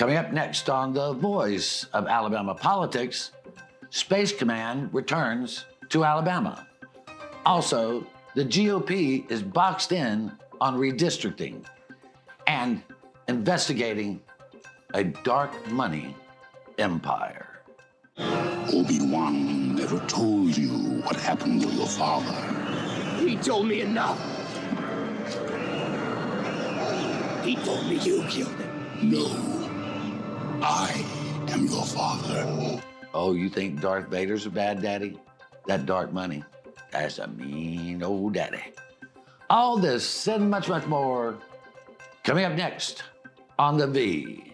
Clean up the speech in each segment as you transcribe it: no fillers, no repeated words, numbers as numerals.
Coming up next on The Voice of Alabama Politics, Space Command returns to Alabama. Also, the GOP is boxed in on redistricting and investigating a dark money empire. Obi-Wan never told you what happened to your father. He told me enough. He told me you killed him. No. I am your father. Oh, you think Darth Vader's a bad daddy? That dark money, that's a mean old daddy. All this and much, much more coming up next on The V.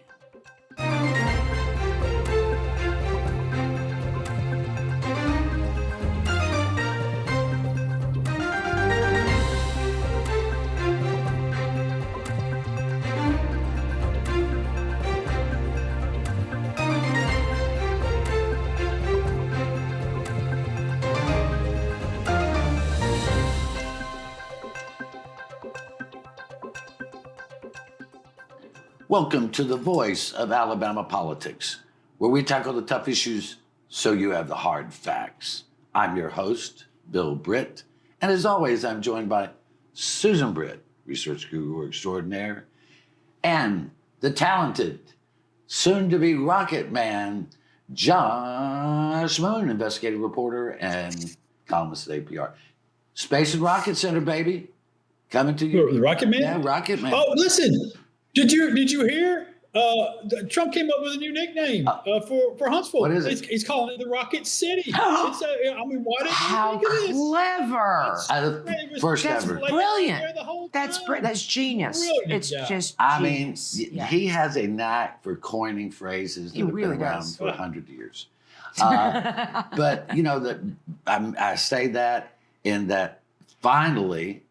Welcome to The Voice of Alabama Politics, where we tackle the tough issues so you have the hard facts. I'm your host, Bill Britt, and as always, I'm joined by Susan Britt, research guru extraordinaire, and the talented, soon-to-be rocket man, Josh Moon, investigative reporter and columnist at APR. Space and Rocket Center, baby. Coming to you. The Rocket Man? Yeah, Rocket Man. Oh, listen. Did you hear? Trump came up with a new nickname for Huntsville. What is it? He's calling it the Rocket City. Why didn't How you think of this? clever. First That's ever. brilliant. There the whole That's time. that's genius. Brilliant It's job. just I mean, genius. Yeah. he has a knack for coining phrases that He have really been around does. for 100 years. But, you know, I say that in that finally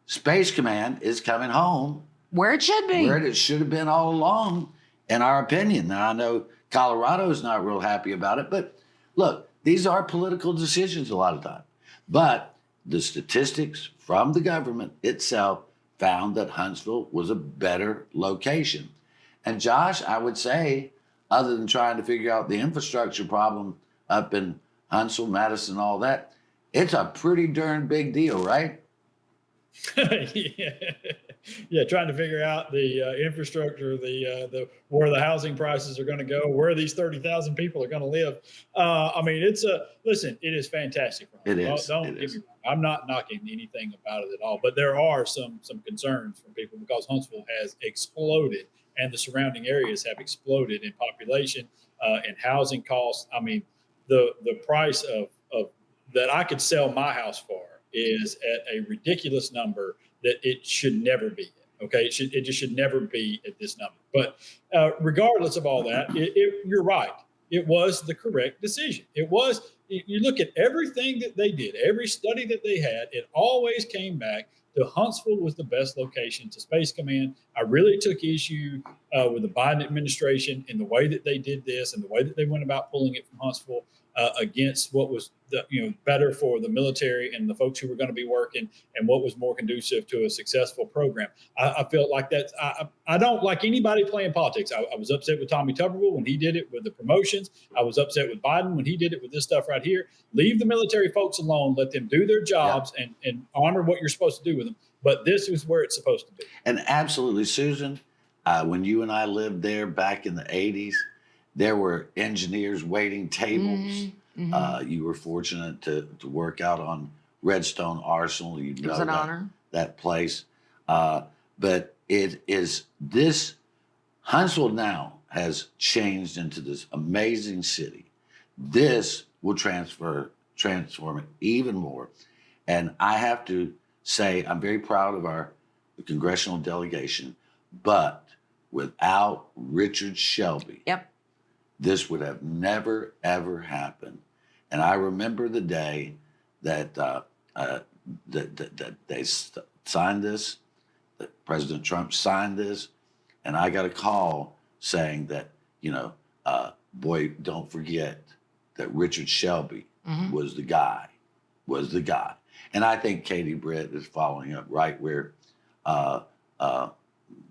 Space Command is coming home Where it should be. where it should have been all along, in our opinion. Now, I know Colorado's not real happy about it, but look, these are political decisions a lot of time. But the statistics from the government itself found that Huntsville was a better location. And Josh, I would say, other than trying to figure out the infrastructure problem up in Huntsville, Madison, all that, it's a pretty darn big deal, right? Yeah, trying to figure out the infrastructure, the where the housing prices are going to go, where these 30,000 people are going to live. I mean, listen, it is fantastic. It is. Don't get me wrong. I'm not knocking anything about it at all, but there are some concerns from people because Huntsville has exploded and the surrounding areas have exploded in population and housing costs. I mean, the price of that I could sell my house for is at a ridiculous number that it should never be. Okay, it just should never be at this number. But regardless of all that, you're right. It was the correct decision. It was. You look at everything that they did, every study that they had, it always came back to Huntsville was the best location to Space Command. I really took issue with the Biden administration in the way that they did this and the way that they went about pulling it from Huntsville against what was better for the military and the folks who were going to be working and what was more conducive to a successful program. I felt like that. I don't like anybody playing politics. I was upset with Tommy Tuberville when he did it with the promotions. I was upset with Biden when he did it with this stuff right here. Leave the military folks alone. Let them do their jobs and honor what you're supposed to do with them. But this is where it's supposed to be. And absolutely, Susan, when you and I lived there back in the 80s, there were engineers waiting tables. Mm-hmm. You were fortunate to work out on Redstone Arsenal. You know, it was an honor. That place. But it is this Huntsville now has changed into this amazing city. This will transform it even more. And I have to say, I'm very proud of our congressional delegation, but without Richard Shelby, this would have never, ever happened. And I remember the day that they signed this, that President Trump signed this, and I got a call saying that, boy, don't forget that Richard Shelby was the guy. And I think Katie Britt is following up right where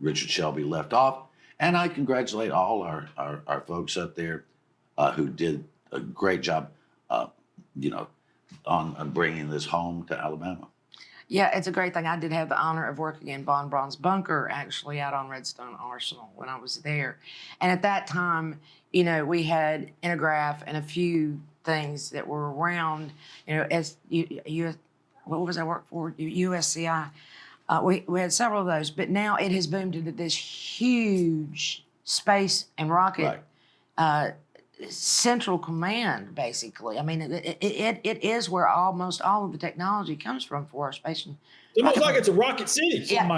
Richard Shelby left off. And I congratulate all our folks up there who did a great job, you know, on bringing this home to Alabama. Yeah, it's a great thing. I did have the honor of working in Von Braun's bunker, actually, out on Redstone Arsenal when I was there. And at that time, you know, we had Intergraph and a few things that were around, you know, what was I work for? USCI. We had several of those, but now it has boomed into this huge space and rocket central command, basically. I mean, it is where almost all of the technology comes from for our space. It's almost like it's a rocket city. Some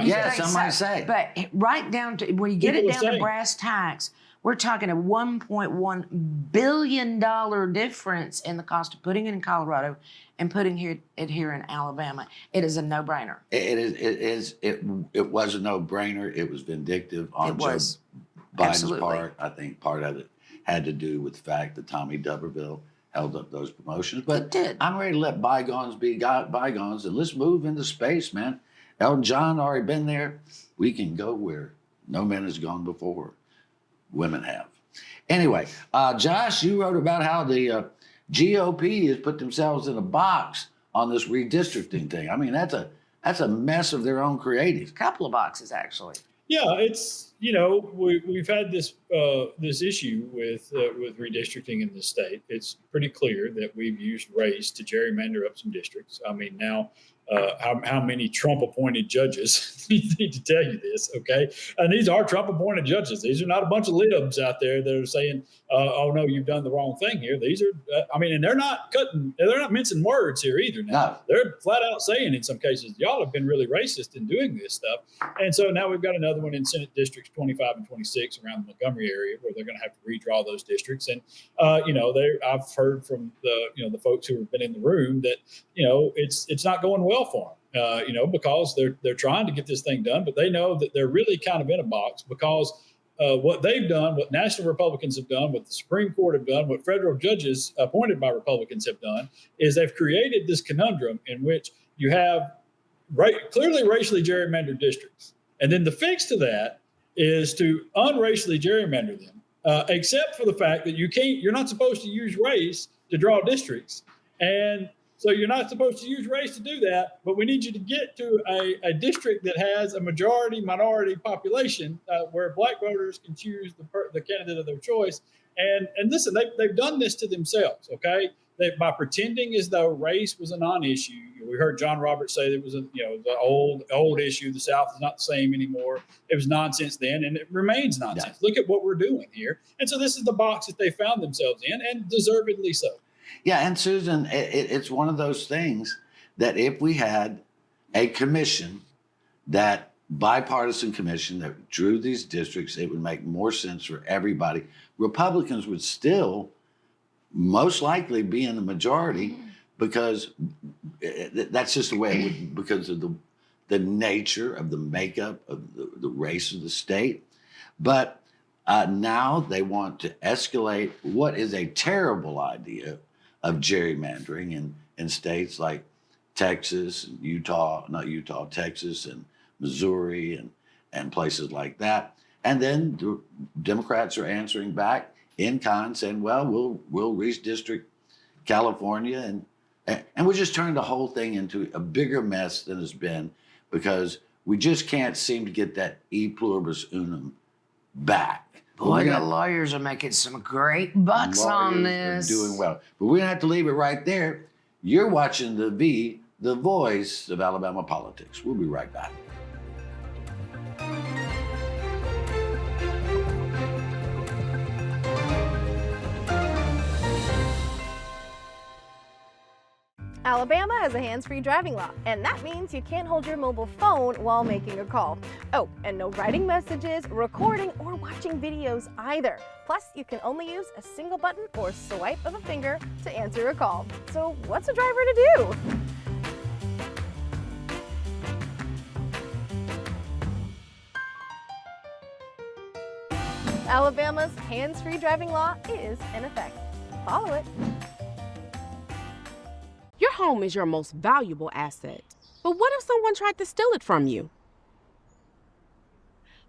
might say. But right down to when you get it down to brass tacks, we're talking a $1.1 billion difference in the cost of putting it in Colorado and putting it here in Alabama. It is a no-brainer. It was a no-brainer. It was vindictive on Joe Biden's part. I think part of it had to do with the fact that Tommy Tuberville held up those promotions. But it did. I'm ready to let bygones be bygones, and let's move into space, man. Elton John already been there. We can go where no man has gone before. Women have. Anyway, Josh, you wrote about how the GOP has put themselves in a box on this redistricting thing. I mean, that's a mess of their own creating. A couple of boxes, actually. Yeah, it's, you know, we've had this issue with redistricting in the state. It's pretty clear that we've used race to gerrymander up some districts. I mean, now how many Trump-appointed judges need to tell you this, okay? And these are Trump-appointed judges. These are not a bunch of libs out there that are saying, oh, no, you've done the wrong thing here. These are, and they're not mincing words here either now. No. They're flat out saying in some cases, y'all have been really racist in doing this stuff. And so now we've got another one in Senate Districts 25 and 26 around the Montgomery area where they're going to have to redraw those districts. And, I've heard from the folks who have been in the room that, it's not going well for them, because they're trying to get this thing done, but they know that they're really kind of in a box because what they've done, what national Republicans have done, what the Supreme Court have done, what federal judges appointed by Republicans have done, is they've created this conundrum in which you have clearly racially gerrymandered districts. And then the fix to that is to unracially gerrymander them, except for the fact that you're not supposed to use race to draw districts. And so you're not supposed to use race to do that, but we need you to get to a district that has a majority-minority population where black voters can choose the candidate of their choice. And listen, they've done this to themselves, okay? By pretending as though race was a non-issue. We heard John Roberts say it was the old issue. The South is not the same anymore. It was nonsense then, and it remains nonsense. Yeah. Look at what we're doing here. And so this is the box that they found themselves in, and deservedly so. Yeah, and Susan, it's one of those things that if we had a commission, that bipartisan commission that drew these districts, it would make more sense for everybody. Republicans would still most likely be in the majority because that's just the way it would, because of the nature of the makeup of the race of the state. But now they want to escalate what is a terrible idea of gerrymandering in states like Texas, and Texas and Missouri and places like that. And then the Democrats are answering back in kind saying, well, we'll redistrict California and we just turned the whole thing into a bigger mess than it's been because we just can't seem to get that e pluribus unum back. Boy, the lawyers are making some great bucks on this. Doing well. But we're going to have to leave it right there. You're watching the voice of Alabama politics. We'll be right back. Alabama has a hands-free driving law, and that means you can't hold your mobile phone while making a call. Oh, and no writing messages, recording, or watching videos either. Plus, you can only use a single button or swipe of a finger to answer a call. So what's a driver to do? Alabama's hands-free driving law is in effect. Follow it. Your home is your most valuable asset. But what if someone tried to steal it from you?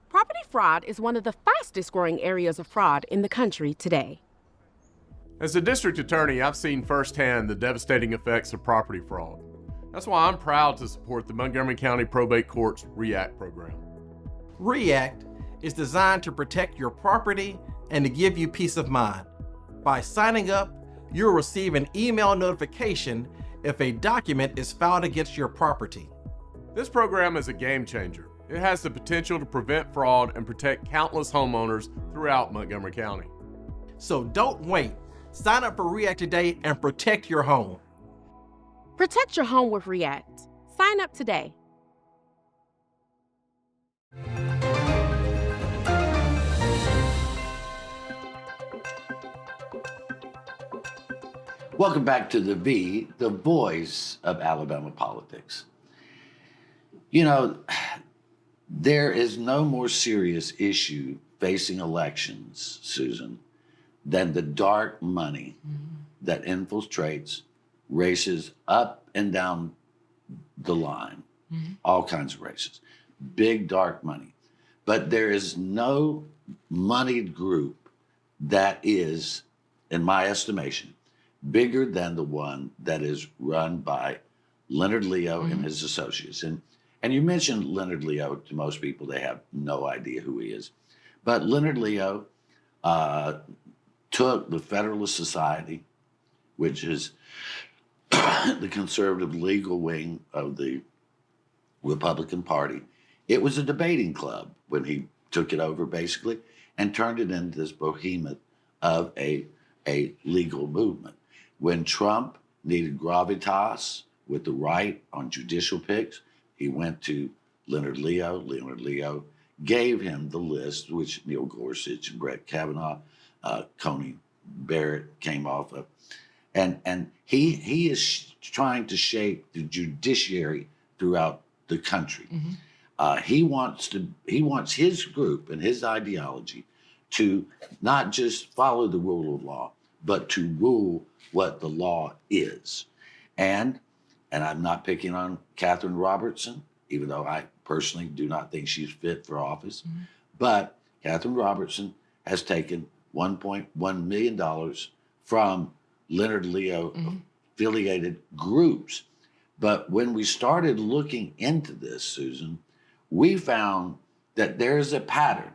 Property fraud is one of the fastest growing areas of fraud in the country today. As a district attorney, I've seen firsthand the devastating effects of property fraud. That's why I'm proud to support the Montgomery County Probate Court's REACT program. REACT is designed to protect your property and to give you peace of mind. By signing up, you'll receive an email notification if a document is filed against your property. This program is a game changer. It has the potential to prevent fraud and protect countless homeowners throughout Montgomery County. So don't wait. Sign up for REACT today and protect your home. Protect your home with REACT. Sign up today. Welcome back to the voice of Alabama politics. You know, there is no more serious issue facing elections, Susan, than the dark money that infiltrates races up and down the line, all kinds of races, big dark money. But there is no moneyed group that is, in my estimation, bigger than the one that is run by Leonard Leo and his associates. And you mentioned Leonard Leo. To most people, they have no idea who he is. But Leonard Leo took the Federalist Society, which is the conservative legal wing of the Republican Party. It was a debating club when he took it over, basically, and turned it into this behemoth of a legal movement. When Trump needed gravitas with the right on judicial picks, he went to Leonard Leo. Leonard Leo gave him the list, which Neil Gorsuch and Brett Kavanaugh, Coney Barrett came off of. And he is trying to shape the judiciary throughout the country. He wants his group and his ideology to not just follow the rule of law, but to rule what the law is. And I'm not picking on Catherine Robertson, even though I personally do not think she's fit for office. But Catherine Robertson has taken $1.1 million from Leonard Leo affiliated groups. But when we started looking into this, Susan, we found that there's a pattern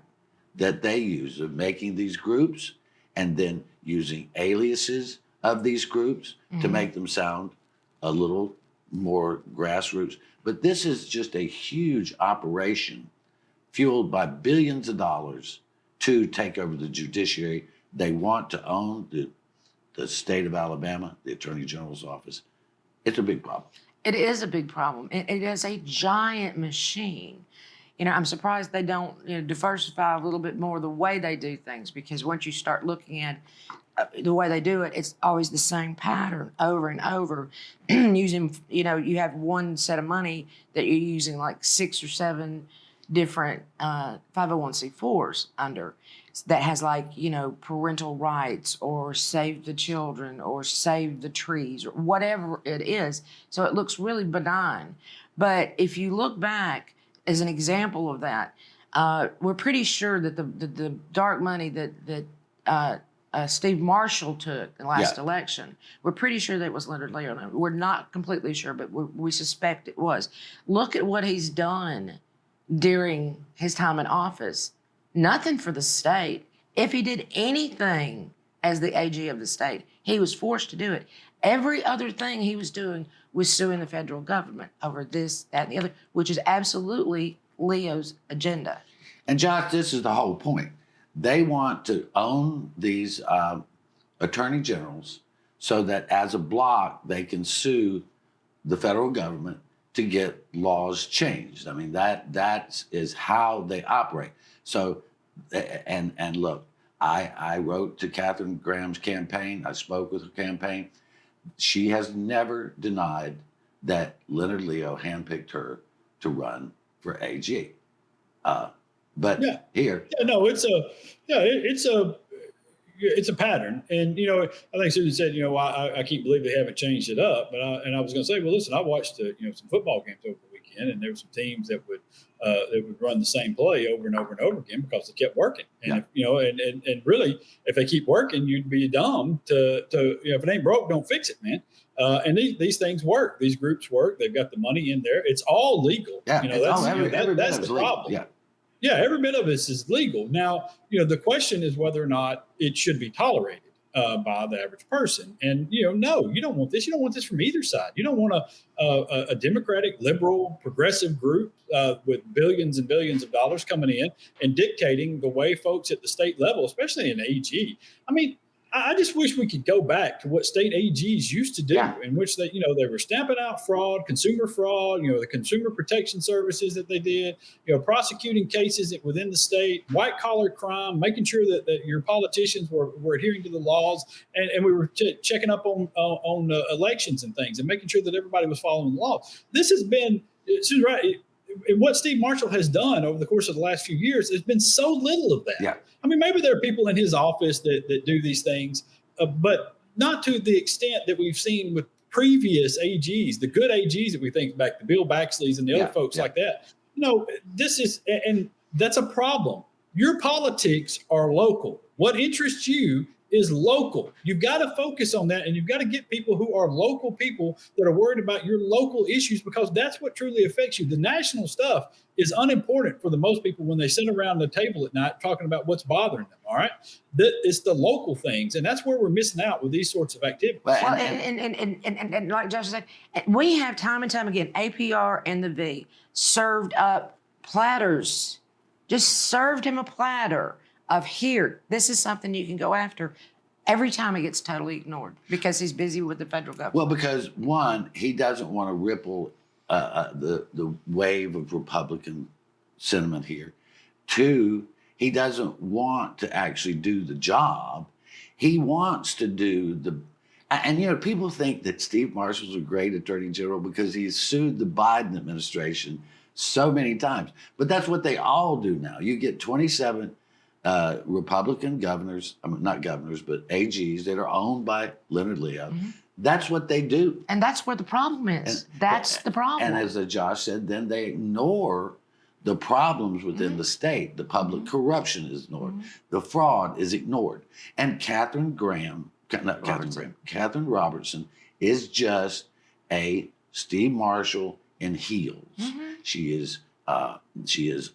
that they use of making these groups and then using aliases of these groups to make them sound a little more grassroots. But this is just a huge operation fueled by billions of dollars to take over the judiciary. They want to own the state of Alabama, the Attorney General's office. It's a big problem. It is a big problem. It is a giant machine. You know, I'm surprised they don't diversify a little bit more the way they do things, because once you start looking at the way they do it, it's always the same pattern over and over. Using, you have one set of money that you're using like 6 or 7 different 501c4s under that has parental rights or save the children or save the trees or whatever it is. So it looks really benign. But if you look back as an example of that, we're pretty sure that the dark money that Steve Marshall took in the last election, we're pretty sure that it was Leonard Leo. We're not completely sure, but we suspect it was. Look at what he's done during his time in office. Nothing for the state. If he did anything as the AG of the state, he was forced to do it. Every other thing he was doing was suing the federal government over this, that, and the other, which is absolutely Leo's agenda. And Josh, this is the whole point. They want to own these attorney generals so that as a block, they can sue the federal government to get laws changed. I mean, that is how they operate. So, and look, I wrote to Katharine Graham's campaign. I spoke with her campaign. She has never denied that Leonard Leo handpicked her to run for AG. But here, it's a pattern, and I think Susan said, I can't believe they haven't changed it up. But I was going to say, well, listen, I watched some football games over the weekend. again, and there were some teams that would run the same play over and over and over again because they kept working. And and really, if they keep working, you'd be dumb to if it ain't broke, don't fix it, man. And these things work. These groups work. They've got the money in there. It's all legal. Yeah, That's the problem. Yeah. Yeah, every bit of this is legal. Now, the question is whether or not it should be tolerated by the average person. And, no, you don't want this. You don't want this from either side. You don't want a democratic, liberal, progressive group with billions and billions of dollars coming in and dictating the way folks at the state level, especially in AG. I mean, I just wish we could go back to what state AGs used to do, in which they were stamping out fraud, consumer fraud, the consumer protection services that they did, prosecuting cases within the state, white collar crime, making sure that your politicians were adhering to the laws, and we were checking up on elections and things, and making sure that everybody was following the law. This has been, and what Steve Marshall has done over the course of the last few years, there's been so little of that. Yeah. I mean, maybe there are people in his office that do these things, but not to the extent that we've seen with previous AGs, the good AGs that we think back, the Bill Baxleys and the other folks like that. This is, and that's a problem. Your politics are local. What interests you is local. You've got to focus on that, and you've got to get people who are local people that are worried about your local issues, because that's what truly affects you. The national stuff is unimportant for the most people when they sit around the table at night talking about what's bothering them. All right, it's the local things, and that's where we're missing out with these sorts of activities. Well, and like Josh said, we have time and time again, APR and the V served up platters, just served him a platter of here, this is something you can go after. Every time it gets totally ignored because he's busy with the federal government. Well, because one, he doesn't want to ripple the wave of Republican sentiment here. Two, he doesn't want to actually do the job. He wants to do and people think that Steve Marshall's a great attorney general because he's sued the Biden administration so many times. But that's what they all do now. You get 27 Republican governors, not governors, but AGs that are owned by Leonard Leo. Mm-hmm. That's what they do. And that's where the problem is. That's the problem. And as Josh said, then they ignore the problems within the state. The public corruption is ignored. The fraud is ignored. And Catherine Robertson is just a Steve Marshall in heels. She is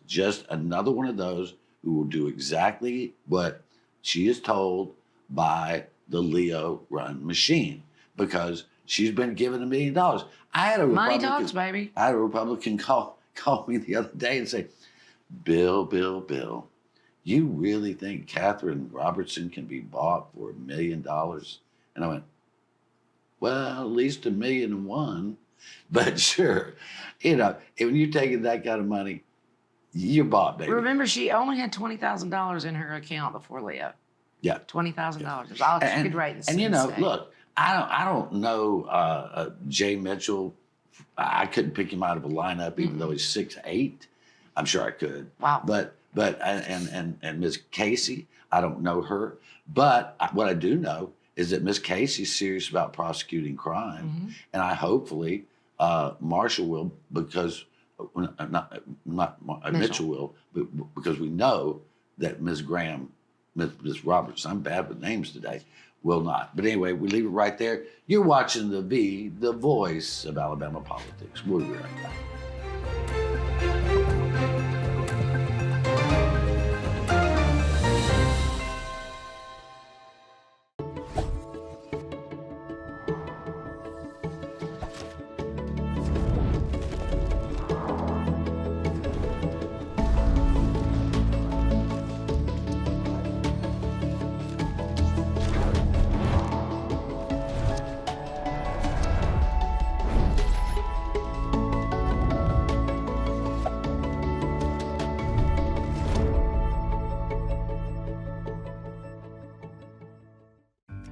just another one of those who will do exactly what she is told by the Leo run machine, because she's been given $1 million. I had a Money talks, baby. I had a Republican call me the other day and say, Bill, you really think Catherine Robertson can be bought for $1 million? And I went, well, at least $1.1 million. But sure, when you're taking that kind of money, you're bought, baby. Remember, she only had $20,000 in her account before Leo. Yeah, $20,000. That's all she could write. And look, I don't know Jay Mitchell. I couldn't pick him out of a lineup, even though he's 6'8". I'm sure I could. Wow. But and Ms. Casey, I don't know her. But what I do know is that Ms. Casey's serious about prosecuting crime, and I hopefully Marshall will, because. Not Mitchell will, but because we know that Ms. Roberts, I'm bad with names today, will not. But anyway, we leave it right there. You're watching the voice of Alabama politics. We'll be right back.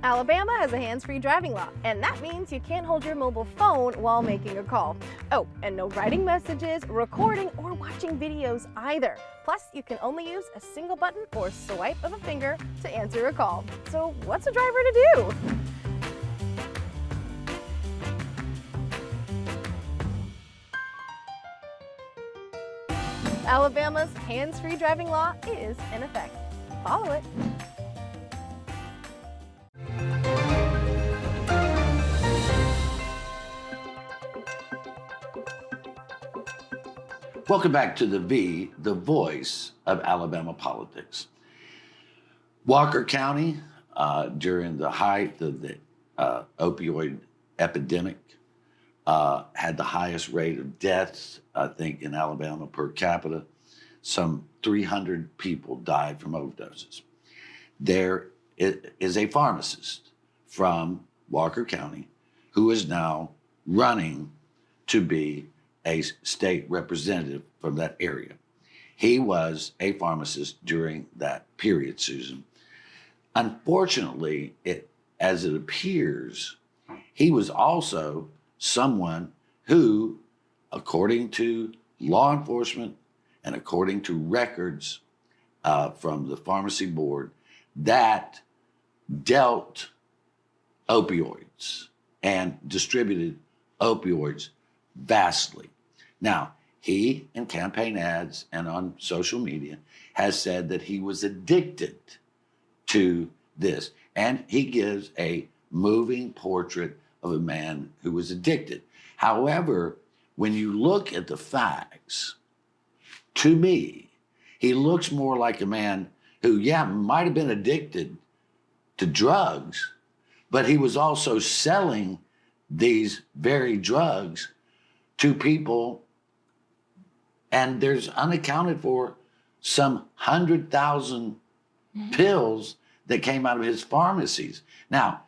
Alabama has a hands-free driving law, and that means you can't hold your mobile phone while making a call. Oh, and no writing messages, recording, or watching videos either. Plus, you can only use a single button or swipe of a finger to answer a call. So what's a driver to do? Alabama's hands-free driving law is in effect. Follow it. Welcome back to the voice of Alabama politics. Walker County, during the height of the opioid epidemic, had the highest rate of deaths, I think, in Alabama per capita. Some 300 people died from overdoses. There is a pharmacist from Walker County who is now running to be a state representative from that area. He was a pharmacist during that period, Susan. Unfortunately, as it appears, he was also someone who, according to law enforcement and according to records from the pharmacy board, that dealt opioids and distributed opioids vastly. Now, he, in campaign ads and on social media, has said that he was addicted to this. And he gives a moving portrait of a man who was addicted. However, when you look at the facts, to me, he looks more like a man who, might have been addicted to drugs, but he was also selling these very drugs to people. And there's unaccounted for some 100,000 pills that came out of his pharmacies. Now,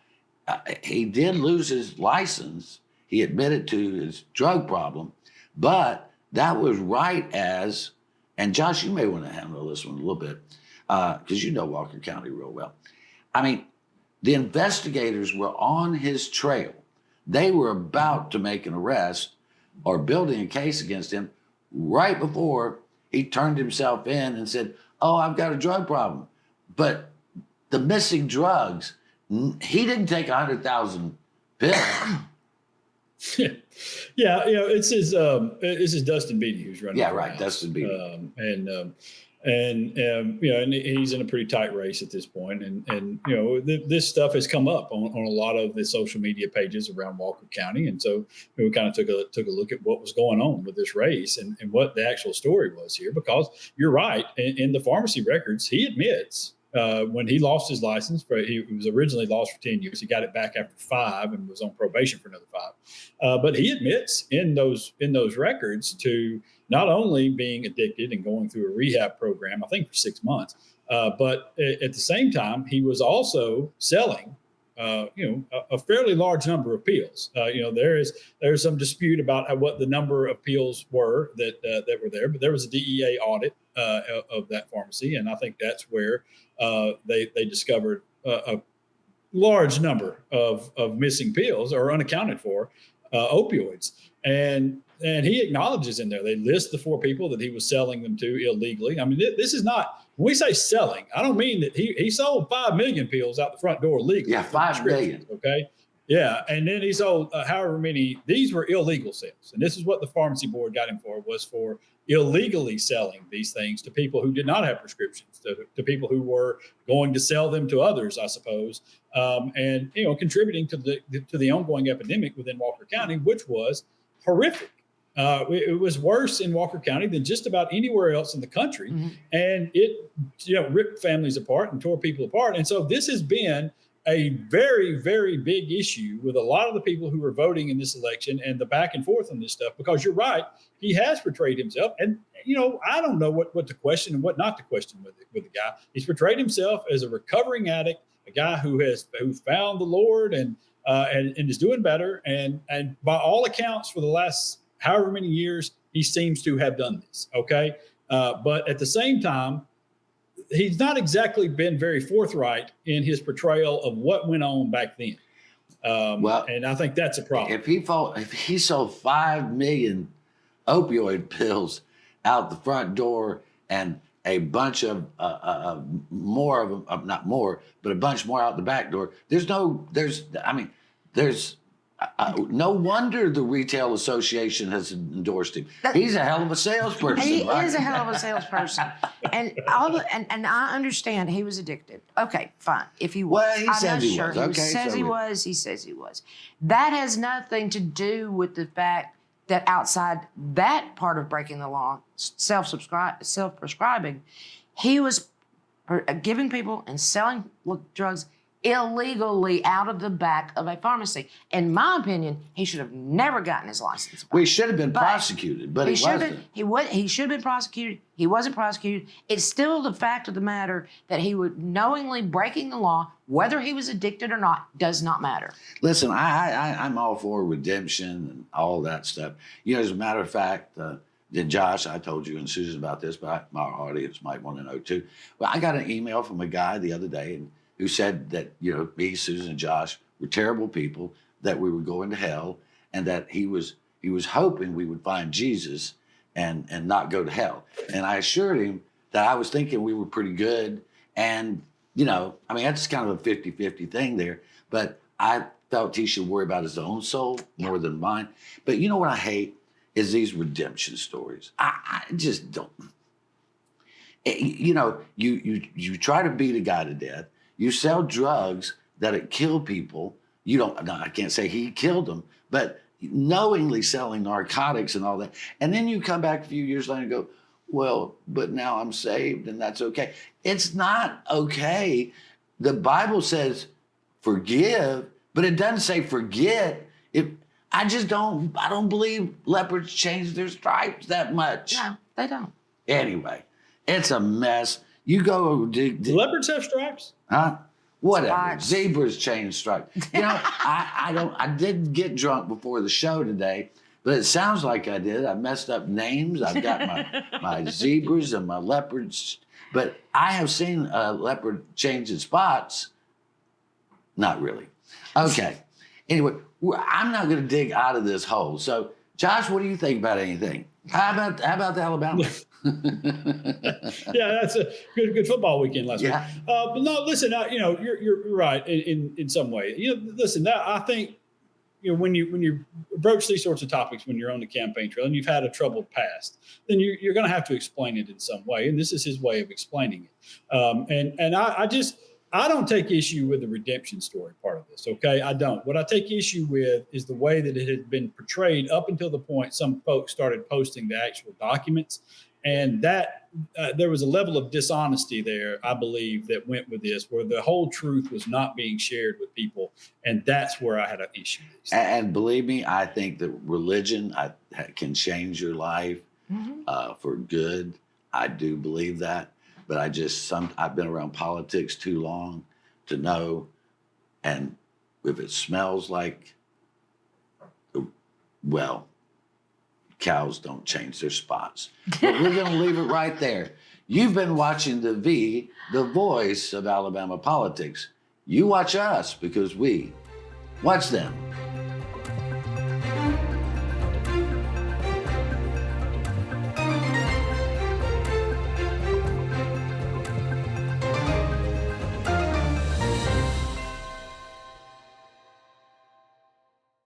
he did lose his license. He admitted to his drug problem, but that was right as, and Josh, you may want to handle this one a little bit, because you know Walker County real well. I mean, the investigators were on his trail. They were about to make an arrest or building a case against him right before he turned himself in and said, "Oh, I've got a drug problem." But the missing drugs, he didn't take 100,000 pills. Yeah, it's his Dustin Beatty who's running. Yeah, right, Dustin Beatty. And he's in a pretty tight race at this point. And this stuff has come up on a lot of the social media pages around Walker County. And so we kind of took a look at what was going on with this race and what the actual story was here, because you're right. In the pharmacy records, he admits when he lost his license, he was originally lost for 10 years. He got it back after 5 and was on probation for another 5. But he admits in those records to not only being addicted and going through a rehab program, I think for 6 months, but at the same time, he was also selling, a fairly large number of pills. There's some dispute about what the number of pills were that were there, but there was a DEA audit of that pharmacy, and I think that's where they discovered a large number of missing pills or unaccounted for opioids. And he acknowledges in there, they list the 4 people that he was selling them to illegally. I mean, this is not, when we say selling, I don't mean that he sold 5 million pills out the front door legally. Yeah, 5 million. Okay. Yeah. And then he sold however many, these were illegal sales. And this is what the pharmacy board got him was for illegally selling these things to people who did not have prescriptions, to people who were going to sell them to others, I suppose. And contributing to the ongoing epidemic within Walker County, which was horrific. It was worse in Walker County than just about anywhere else in the country. Mm-hmm. And it ripped families apart and tore people apart. And so this has been a very, very big issue with a lot of the people who are voting in this election and the back and forth on this stuff, because you're right, he has portrayed himself. And, I don't know what to question and what not to question with the guy. He's portrayed himself as a recovering addict, a guy who found the Lord and is doing better. And by all accounts, for the last however many years, he seems to have done this. Okay. But at the same time, he's not exactly been very forthright in his portrayal of what went on back then. And I think that's a problem. If he sold 5 million opioid pills out the front door and a bunch of more of them, not more, but a bunch more out the back door, there's No wonder the Retail Association has endorsed him. He's a hell of a salesperson. He right? is a hell of a salesperson, and and I understand he was addicted. Okay, fine. If he was, Well, he says he was. Okay, says so he we- was. He says he was. That has nothing to do with the fact that outside that part of breaking the law, self-prescribing, he was giving people and selling drugs illegally out of the back of a pharmacy. In my opinion, he should have never gotten his license back. Well, he should have been prosecuted, but he wasn't. He should have been prosecuted. He wasn't prosecuted. It's still the fact of the matter that he would knowingly breaking the law, whether he was addicted or not, does not matter. Listen, I'm all for redemption and all that stuff. You know, as a matter of fact, Josh, I told you and Susan about this, but my audience might want to know too. Well, I got an email from a guy the other day who said that, you know, me, Susan, and Josh were terrible people, that we were going to hell, and that he was hoping we would find Jesus and not go to hell. And I assured him that I was thinking we were pretty good. And, you know, I mean, that's kind of a 50-50 thing there. But I felt he should worry about his own soul more than mine. But you know what I hate is these redemption stories. I just don't. You know, you try to beat a guy to death. You sell drugs that kill people. You don't, no, I can't say he killed them, but knowingly selling narcotics and all that. And then you come back a few years later and go, well, but now I'm saved and that's okay. It's not okay. The Bible says forgive, but it doesn't say forget. I don't believe leopards change their stripes that much. No, they don't. Anyway, it's a mess. You go Do leopards have stripes? huh? Whatever. Stripes. Zebras change stripes. You know, I didn't get drunk before the show today, but it sounds like I did. I messed up names. I've got my zebras and my leopards, but I have seen a leopard change its spots. Not really. Okay. Anyway, I'm not going to dig out of this hole. So, Josh, what do you think about anything? How about the Alabama? Yeah, that's a good football weekend last week. Yeah. But no, listen, you know, you're right in some way. You know, listen, I think, you know, when you approach these sorts of topics, when you're on the campaign trail and you've had a troubled past, then you're going to have to explain it in some way, and this is his way of explaining it. And I don't take issue with the redemption story part of this, okay? I don't. What I take issue with is the way that it had been portrayed up until the point some folks started posting the actual documents. And that there was a level of dishonesty there, I believe, that went with this, where the whole truth was not being shared with people. And that's where I had an issue with this. And believe me, I think that religion can change your life for good. I do believe that. But I've been around politics too long to know. And if it smells like, well, cows don't change their spots. But we're going to leave it right there. You've been watching the voice of Alabama politics. You watch us because we watch them.